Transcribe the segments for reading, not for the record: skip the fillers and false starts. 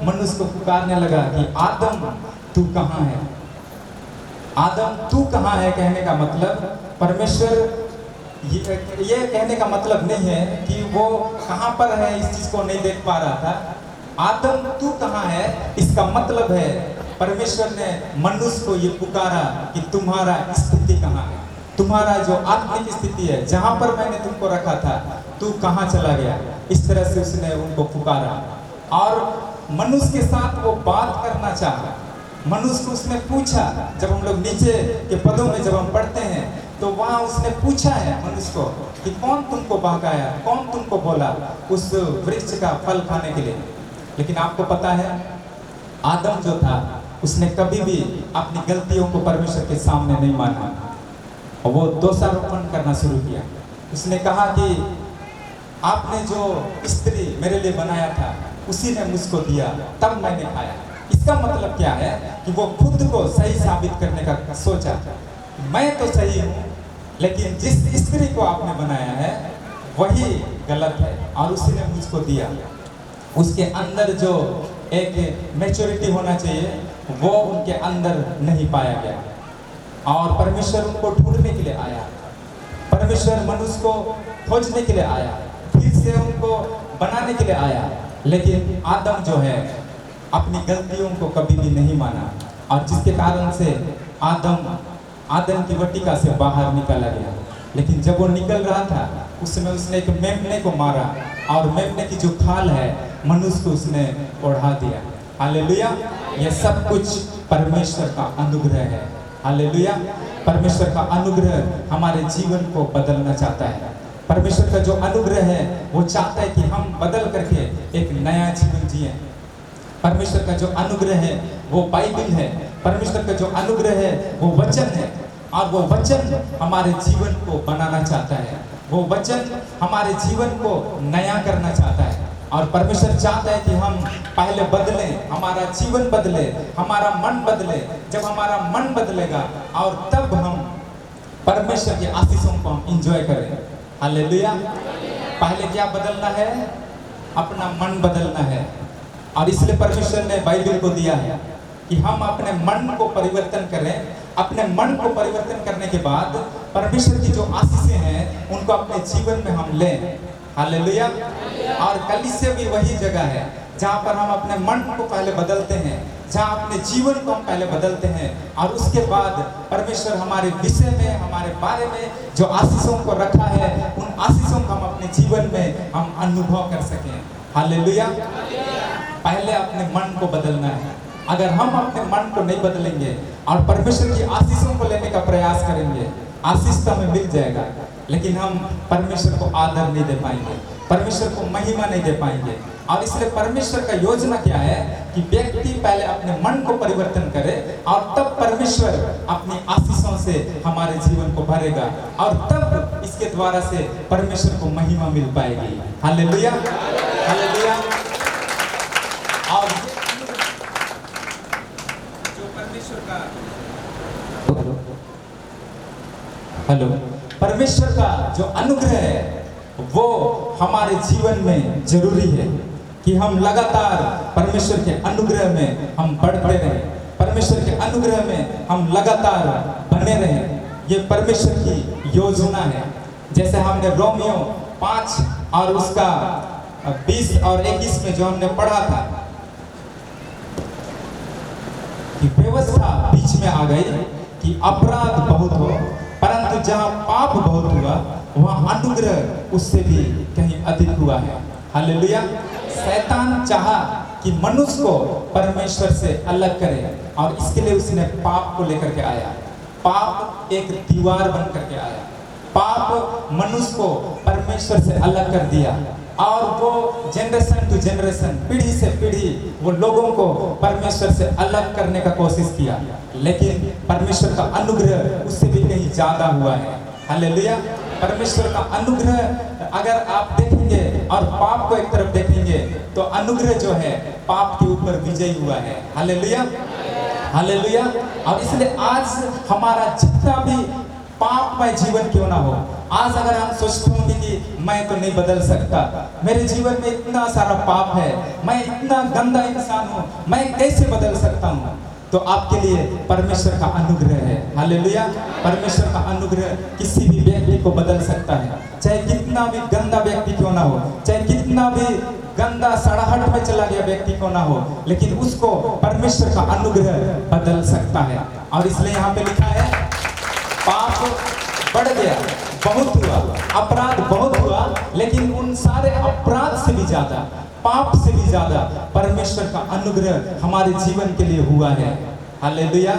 मनुष्य को पुकारने लगा कि आदम तू कहाँ है। आदम तू कहाँ है कहने का मतलब परमेश्वर ये कहने का मतलब नहीं है कि वो कहाँ पर है, इस चीज को नहीं देख पा रहा था। आदम तू कहाँ है इसका मतलब है परमेश्वर ने मनुष्य को ये पुकारा कि तुम्हारा स्थिति कहाँ है, तुम्हारा जो आत्मिक स्थिति है, जहां पर मैंने तुमको रखा था तू कहाँ चला गया। इस तरह से उसने उनको पुकारा और मनुष्य के साथ वो बात करना चाहा। मनुष्य को उसने पूछा, जब हम लोग नीचे के पदों में जब हम पढ़ते हैं तो वहां उसने पूछा है मनुष्य को कि कौन तुमको बहकाया, कौन तुमको बोला उस वृक्ष का फल खाने के लिए। लेकिन आपको पता है आदम जो था उसने कभी भी अपनी गलतियों को परमेश्वर के सामने नहीं माना और वो दोषारोपण करना शुरू किया। उसने कहा कि आपने जो स्त्री मेरे लिए बनाया था उसी ने मुझको दिया, तब मैंने खाया। इसका मतलब क्या है कि वो खुद को सही साबित करने का सोचा, मैं तो सही हूँ लेकिन जिस स्त्री को आपने बनाया है वही गलत है और उसी ने मुझको दिया। उसके अंदर जो एक मैच्योरिटी होना चाहिए वो उनके अंदर नहीं पाया गया और परमेश्वर उनको ढूंढने के लिए आया। परमेश्वर मनुष्य को खोजने के लिए आया, फिर से उनको बनाने के लिए आया। लेकिन आदम जो है अपनी गलतियों को कभी भी नहीं माना और जिसके कारण से आदम की वाटिका से बाहर निकला गया। लेकिन जब वो निकल रहा था उसमें उसने एक मेमने को मारा और मेमने की जो खाल है मनुष्य को उसने ओढ़ा दिया। हालेलुया। ये सब कुछ परमेश्वर का अनुग्रह है। हालेलुया। परमेश्वर का अनुग्रह हमारे जीवन को बदलना चाहता है। परमेश्वर का जो अनुग्रह है वो चाहता है कि हम बदल करके एक नया जीवन जिए। परमेश्वर का जो अनुग्रह है वो बाइबल है। परमेश्वर का जो अनुग्रह है वो वचन है और वो वचन हमारे जीवन को बनाना चाहता है। वो वचन हमारे जीवन को नया करना चाहता है और परमेश्वर चाहता है कि हम पहले बदलें, हमारा जीवन बदले, हमारा मन बदले। जब हमारा मन बदलेगा और तब हम परमेश्वर की आशीषों को हम इंजॉय करें। हालेलुया। पहले क्या बदलना है? अपना मन बदलना है और इसलिए परमेश्वर ने बाइबल को दिया है कि हम अपने मन को परिवर्तन करें। अपने मन को परिवर्तन करने के बाद परमेश्वर की जो आशीषें हैं उनको अपने जीवन में हम लें। हालेलुया। और कलीसिया भी वही जगह है जहाँ पर हम अपने मन को पहले बदलते हैं, जहाँ अपने जीवन को हम पहले बदलते हैं और उसके बाद परमेश्वर हमारे विषय में, हमारे बारे में जो आशीषों को रखा है उन आशीषों को हम अपने जीवन में हम अनुभव कर सकें। हालेलुया। पहले अपने मन को बदलना है। अगर हम अपने मन को नहीं बदलेंगे और परमेश्वर की आशीषों को लेने का प्रयास करेंगे, आशीष तो हमें मिल जाएगा लेकिन हम परमेश्वर को आदर नहीं दे पाएंगे, परमेश्वर को महिमा नहीं दे पाएंगे। और इसलिए परमेश्वर का योजना क्या है कि व्यक्ति पहले अपने मन को परिवर्तन करे और तब परमेश्वर अपनी आशीषों से हमारे जीवन को भरेगा और तब इसके द्वारा से परमेश्वर को महिमा मिल पाएगी। हालेलुया। हालेलुया। और जो परमेश्वर का परमेश्वर का जो अनुग्रह है वो हमारे जीवन में जरूरी है कि हम लगातार परमेश्वर के अनुग्रह में हम बढ़ते रहें, परमेश्वर के अनुग्रह में हम लगातार बने रहें। ये परमेश्वर की योजना है। जैसे हमने रोमियो 5 और उसका 20 और 21 में जो हमने पढ़ा था कि व्यवस्था बीच में आ गई कि अपराध बहुत हो, परंतु जहाँ पाप बहुत हुआ वहाँ अनुग्रह उससे भी कहीं अधिक हुआ है। हालेलुया। शैतान चाहा कि मनुष्य को परमेश्वर से अलग करे और इसके लिए उसने पाप को लेकर के आया। पाप एक दीवार बन करके आया। पाप मनुष्य को परमेश्वर से अलग कर दिया और वो जनरेशन टू जनरेशन, पीढ़ी से पीढ़ी वो लोगों को परमेश्वर से अलग करने का कोशिश किया। लेकिन परमेश्वर का अनुग्रह उससे भी कहीं ज्यादा हुआ है। हालेलुया। परमेश्वर का अनुग्रह अगर आप देखेंगे और पाप को एक तरफ देखेंगे तो अनुग्रह जो है पाप के ऊपर विजयी हुआ है। हालेलुया। हालेलुया। और इसलिए आज हमारा जितना भी पापमय जीवन क्यों ना हो। आज अगर हम सोचते होंगे कि मैं तो नहीं बदल सकता, मेरे जीवन में इतना सारा पाप है, मैं इतना गंदा इंसान हूँ, मैं कैसे बदल सकता हूँ, तो आपके लिए परमेश्वर का अनुग्रह है। हालेलुया। परमेश्वर का अनुग्रह किसी भी व्यक्ति को बदल सकता है, चाहे कितना भी गंदा व्यक्ति क्यों ना हो, चाहे कितना भी गंदा सड़ाहट में चला गया व्यक्ति क्यों ना हो, लेकिन उसको परमेश्वर का अनुग्रह बदल सकता है। और इसलिए यहाँ पे लिखा है, पाप बढ़ गया, बहुत हुआ, अपराध बहुत हुआ, लेकिन उन सारे अपराध से भी ज्यादा, पाप से भी ज्यादा परमेश्वर का अनुग्रह हमारे जीवन के लिए हुआ है। हालेलुया।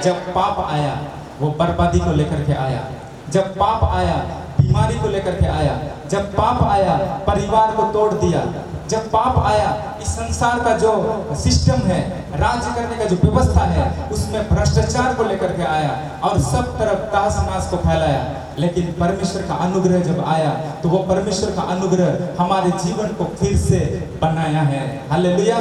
जब पाप आया वो बर्बादी को लेकर के आया, जब पाप आया बीमारी को लेकर के आया, जब पाप आया परिवार को तोड़ दिया, जब पाप आया इस संसार का जो सिस्टम है, राज्य करने का जो व्यवस्था है, उसमें भ्रष्टाचार को लेकर के आया और सब तरफ तहस नहस को फैलाया। लेकिन परमेश्वर का अनुग्रह जब आया तो वो परमेश्वर का अनुग्रह हमारे जीवन को फिर से बनाया है। हालेलुया।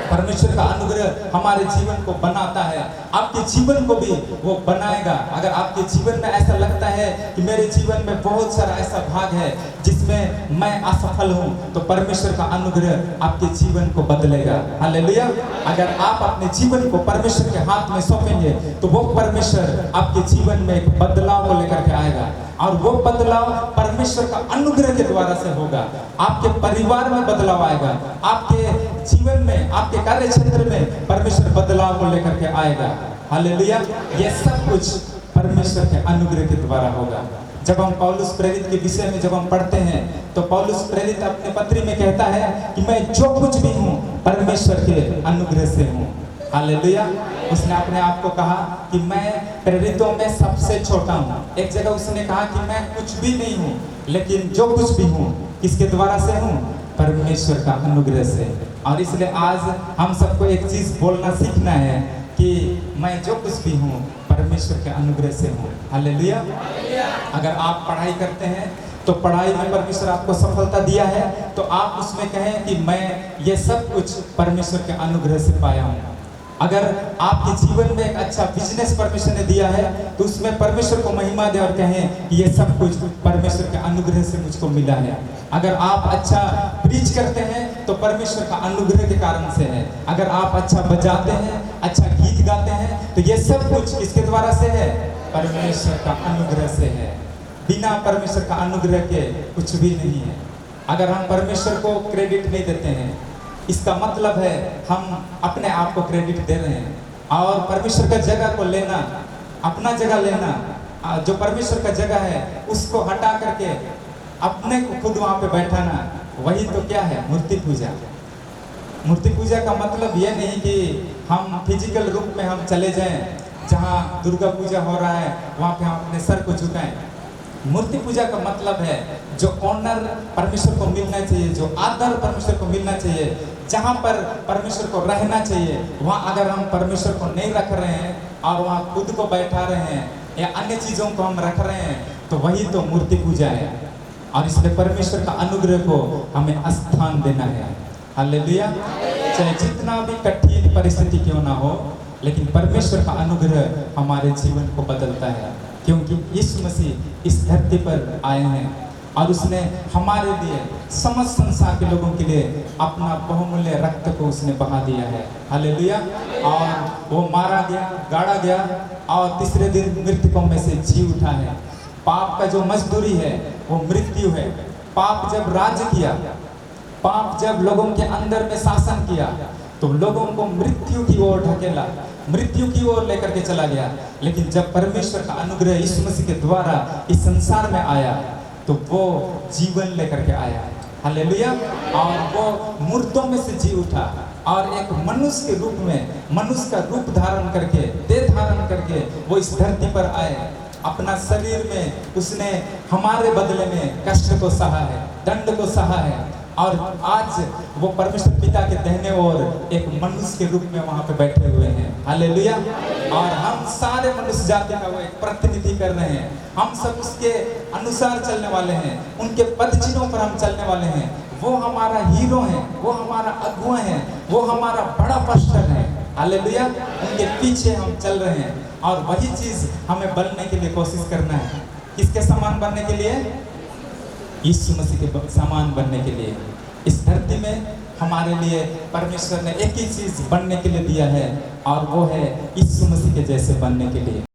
परमेश्वर का अनुग्रह हमारे जीवन को बनाता है, आपके जीवन को भी वो बनाएगा। अगर आपके जीवन में ऐसा लगता है कि मेरे जीवन में बहुत सारा ऐसा भाग है जिसमें मैं असफल हूँ, तो परमेश्वर का अनुग्रह आपके जीवन को बदलेगा। हालेलुया। अगर आप अपने जीवन को परमेश्वर के हाथ में सौंपेंगे तो वो परमेश्वर आपके जीवन में एक बदलाव को लेकर के आएगा, और वो बदलाव परमेश्वर का अनुग्रह के द्वारा से होगा। आपके परिवार में बदलाव आएगा, आपके जीवन में, आपके कार्य क्षेत्र में परमेश्वर बदलाव को लेकर के आएगा। हालेलुया। ये सब कुछ परमेश्वर के अनुग्रह के द्वारा होगा। जब हम पौलुस प्रेरित के विषय में जब हम पढ़ते हैं तो पौलुस प्रेरित अपने पत्री में कहता है कि मैं जो कुछ भी हूँ परमेश्वर के अनुग्रह से हूँ। हालेलुया। उसने अपने आप को कहा कि मैं प्रेरितों में सबसे छोटा हूँ। एक जगह उसने कहा कि मैं कुछ भी नहीं हूँ, लेकिन जो कुछ भी हूँ किसके द्वारा से हूँ? परमेश्वर का अनुग्रह से। और इसलिए आज हम सबको एक चीज बोलना सीखना है कि मैं जो कुछ भी हूँ परमेश्वर के अनुग्रह से हूँ। हालेलुया। अगर आप पढ़ाई करते हैं तो पढ़ाई में परमेश्वर आपको सफलता दिया है तो आप उसमें कहें कि मैं ये सब कुछ परमेश्वर के अनुग्रह से पाया हूँ। अगर आपके जीवन में एक अच्छा बिजनेस परमेश्वर ने दिया है तो उसमें परमेश्वर को महिमा दे और कहें कि ये सब कुछ परमेश्वर के अनुग्रह से मुझको मिला है। अगर आप अच्छा प्रीच करते हैं तो परमेश्वर का अनुग्रह के कारण से है। अगर आप अच्छा बजाते हैं, अच्छा गीत गाते हैं, तो ये सब कुछ किसके द्वारा से है? परमेश्वर का अनुग्रह से है। बिना परमेश्वर का अनुग्रह के कुछ भी नहीं है। अगर हम परमेश्वर को क्रेडिट नहीं देते हैं, इसका मतलब है हम अपने आप को क्रेडिट दे रहे हैं, और परमेश्वर का जगह को लेना, अपना जगह लेना, जो परमेश्वर का जगह है उसको हटा करके अपने को खुद वहाँ पे बैठाना, वही तो क्या है? मूर्ति पूजा। मूर्ति पूजा का मतलब ये नहीं कि हम फिजिकल रूप में हम चले जाएं, जहाँ दुर्गा पूजा हो रहा है वहाँ पे हम अपने सर को झुकाएं। मूर्ति पूजा का मतलब है जो ऑनर परमेश्वर को मिलना चाहिए, जो आदर परमेश्वर को मिलना चाहिए, जहाँ पर परमेश्वर को रहना चाहिए, वहाँ अगर हम परमेश्वर को नहीं रख रहे हैं और वहाँ खुद को बैठा रहे हैं या अन्य चीज़ों को हम रख रहे हैं, तो वही तो मूर्ति पूजा है। और इसलिए परमेश्वर का अनुग्रह को हमें स्थान देना है। हालेलुया। चाहे जितना भी कठिन परिस्थिति क्यों ना हो, लेकिन परमेश्वर का अनुग्रह हमारे जीवन को बदलता है, क्योंकि यीशु मसीह इस धरती पर आए हैं और उसने हमारे लिए, समस्त संसार के लोगों के लिए अपना बहुमूल्य रक्त को उसने बहा दिया है। हालेलुया। और वो मारा गया, गाड़ा गया और तीसरे दिन मृतकों में से जी उठा है। पाप का जो मजदूरी है वो मृत्यु है। पाप जब राज्य किया, पाप जब लोगों के अंदर में शासन किया, तो लोगों को मृत्यु की ओर ढकेला, मृत्यु की ओर लेकर के चला गया। लेकिन जब परमेश्वर का अनुग्रह यीशु मसीह के द्वारा इस संसार में आया तो वो जीवन लेकर के आया। हालेलुया। और वो मुर्दों में से जी उठा और एक मनुष्य के रूप में, मनुष्य का रूप धारण करके, देह धारण करके वो इस धरती पर आए। अपना शरीर में उसने हमारे बदले में कष्ट को सहा है, दंड को सहा है, और आज वो परमेश्वर पिता के दाहिने ओर एक मनुष्य के रूप में वहाँ पे बैठे हुए हैं। हालेलुया। और हम सारे मनुष्य जाति का वो एक प्रतिनिधि कर रहे हैं। हम सब उसके अनुसार चलने वाले हैं, उनके पद चिन्हों पर हम चलने वाले हैं। वो हमारा हीरो है, वो हमारा अगुआ है, वो हमारा बड़ा पास्टर है। हालेलुया। उनके पीछे हम चल रहे हैं और वही चीज हमें बनने के लिए कोशिश करना है। किसके समान बनने के लिए? यीशु मसीह के समान बनने के लिए। इस धरती में हमारे लिए परमेश्वर ने एक ही चीज बनने के लिए दिया है और वो है यीशु मसीह के जैसे बनने के लिए।